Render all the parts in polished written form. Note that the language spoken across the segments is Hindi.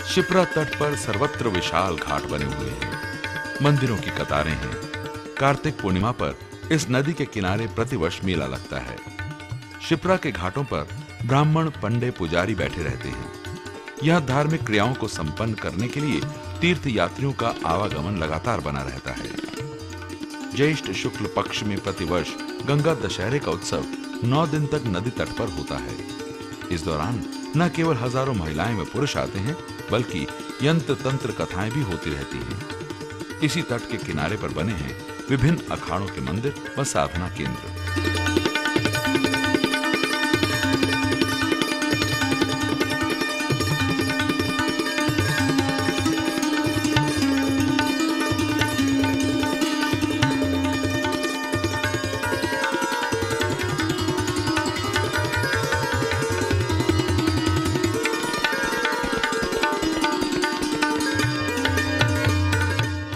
शिप्रा तट पर सर्वत्र विशाल घाट बने हुए हैं, मंदिरों की कतारें हैं। कार्तिक पूर्णिमा पर इस नदी के किनारे प्रतिवर्ष मेला लगता है। शिप्रा के घाटों पर ब्राह्मण, पंडे, पुजारी बैठे रहते हैं। यहां धार्मिक क्रियाओं को संपन्न करने के लिए तीर्थ यात्रियों का आवागमन लगातार बना रहता है। ज्येष्ठ शुक्ल पक्ष में प्रतिवर्ष गंगा दशहरे का उत्सव 9 दिन तक नदी तट पर होता है। इस दौरान न केवल हजारों महिलाएं व पुरुष आते हैं, बल्कि यंत्र तंत्र कथाएं भी होती रहती हैं। इसी तट के किनारे पर बने हैं विभिन्न अखाड़ों के मंदिर व साधना केंद्र।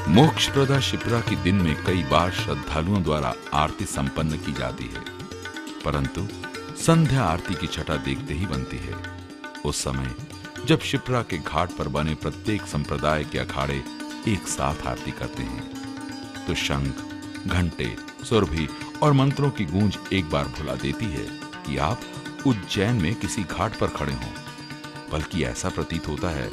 मोक्षप्रदा शिप्रा की दिन में कई बार श्रद्धालुओं द्वारा आरती संपन्न की जाती है, परंतु संध्या आरती की छटा देखते ही बनती है। उस समय जब शिप्रा के घाट पर बने प्रत्येक संप्रदाय के अखाड़े एक साथ आरती करते हैं, तो शंख, घंटे, सुरभि और मंत्रों की गूंज एक बार भुला देती है कि आप उज्जैन में किसी घाट पर खड़े हों, बल्कि ऐसा प्रतीत होता है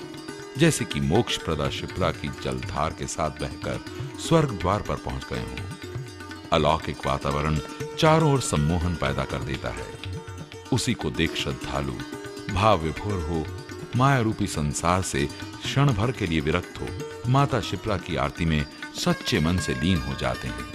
जैसे कि मोक्षप्रदा शिप्रा की जलधार के साथ बहकर स्वर्ग द्वार पर पहुंच गए हों। अलौकिक वातावरण चारों ओर सम्मोहन पैदा कर देता है। उसी को देख श्रद्धालु भाव विभोर हो, माया रूपी संसार से क्षण भर के लिए विरक्त हो माता शिप्रा की आरती में सच्चे मन से लीन हो जाते हैं।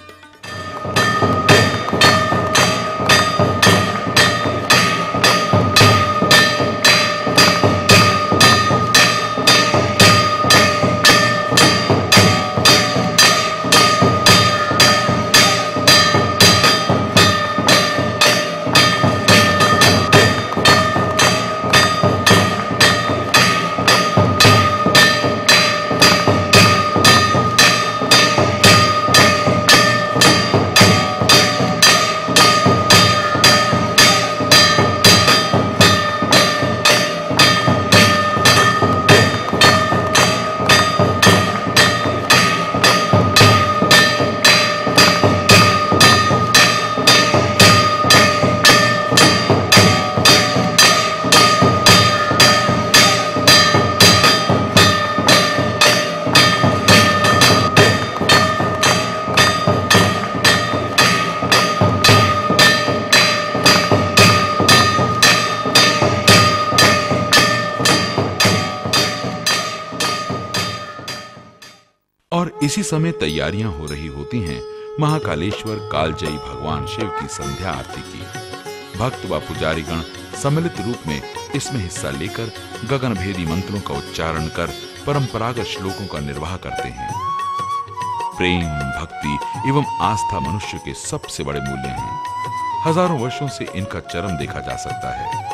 और इसी समय तैयारियां हो रही होती हैं महाकालेश्वर कालजयी भगवान शिव की संध्या आरती की। भक्त व पुजारीगण सम्मिलित रूप में इसमें हिस्सा लेकर गगनभेदी मंत्रों का उच्चारण कर परंपरागत श्लोकों का निर्वाह करते हैं। प्रेम, भक्ति एवं आस्था मनुष्य के सबसे बड़े मूल्य हैं। हजारों वर्षों से इनका चरम देखा जा सकता है।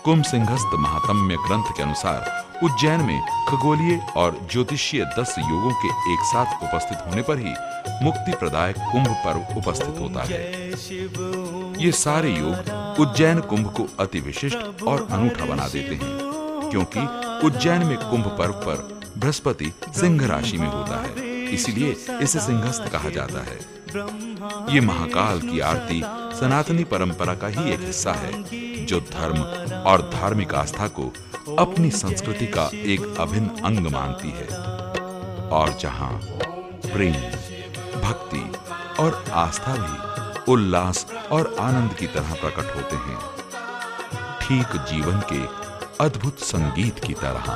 कुंभ सिंहस्थ महात्म्य ग्रंथ के अनुसार उज्जैन में खगोलीय और ज्योतिषीय 10 योगों के एक साथ उपस्थित होने पर ही मुक्ति प्रदायक कुंभ पर्व उपस्थित होता है। ये सारे योग उज्जैन कुंभ को अति विशिष्ट और अनूठा बना देते हैं, क्योंकि उज्जैन में कुंभ पर्व पर बृहस्पति सिंह राशि में होता है, इसीलिए इसे सिंहस्थ कहा जाता है। ये महाकाल की आरती सनातनी परंपरा का ही एक हिस्सा है, जो धर्म और धार्मिक आस्था को अपनी संस्कृति का एक अभिन्न अंग मानती है, और जहां प्रेम, भक्ति और आस्था भी उल्लास और आनंद की तरह प्रकट होते हैं, ठीक जीवन के अद्भुत संगीत की तरह।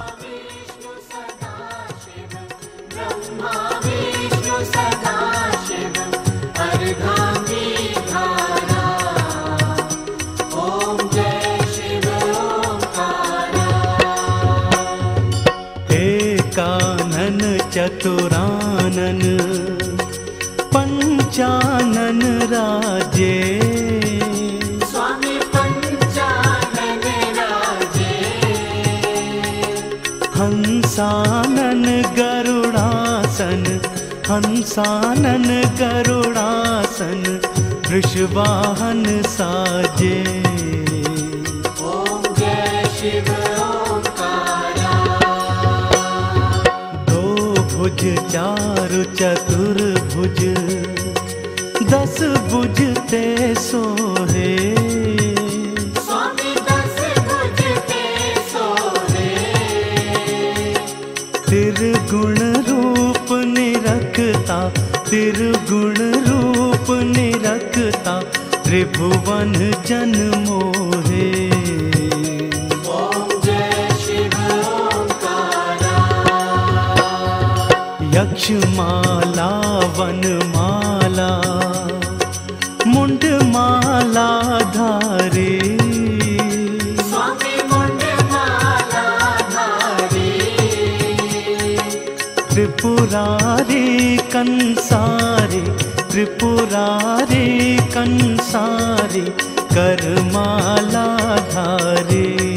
चतुरानन पंचानन राजे, स्वामी पंचानन राजे। हंसानन गरुड़ासन, हंसानन गरुड़ासन वृषवाहन साजे। ओम जय शिव ओंकारा। चारु चतुर्भुज 10 भुज ते सोहे। स्वामी 10 भुज ते सोहे। त्रिगुण रूप निरखता, त्रिगुण रूप निरखता, त्रिभुवन जन मोहे। ओम जय शिव ओंकारा। यक्षमाला वनमाला मुंडमाला धारे। स्वामी मुंडमाला धारे। त्रिपुरारी कंसारी, त्रिपुरारी कंसारी, करमाला धारे।